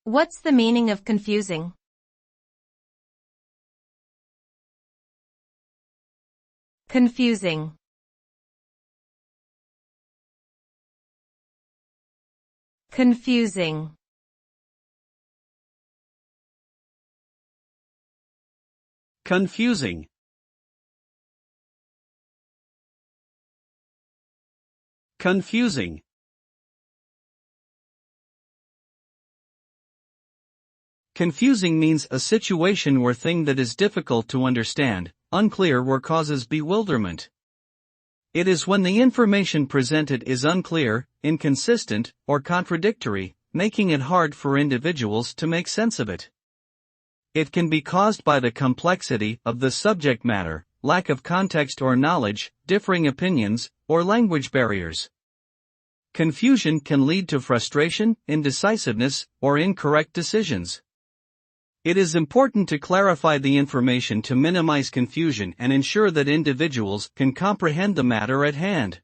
What's the meaning of confusing? Confusing. Confusing. Confusing. Confusing. Confusing means a situation or thing that is difficult to understand, unclear or causes bewilderment. It is when the information presented is unclear, inconsistent, or contradictory, making it hard for individuals to make sense of it. It can be caused by the complexity of the subject matter, lack of context or knowledge, differing opinions, or language barriers. Confusion can lead to frustration, indecisiveness, or incorrect decisions. It is important to clarify the information to minimize confusion and ensure that individuals can comprehend the matter at hand.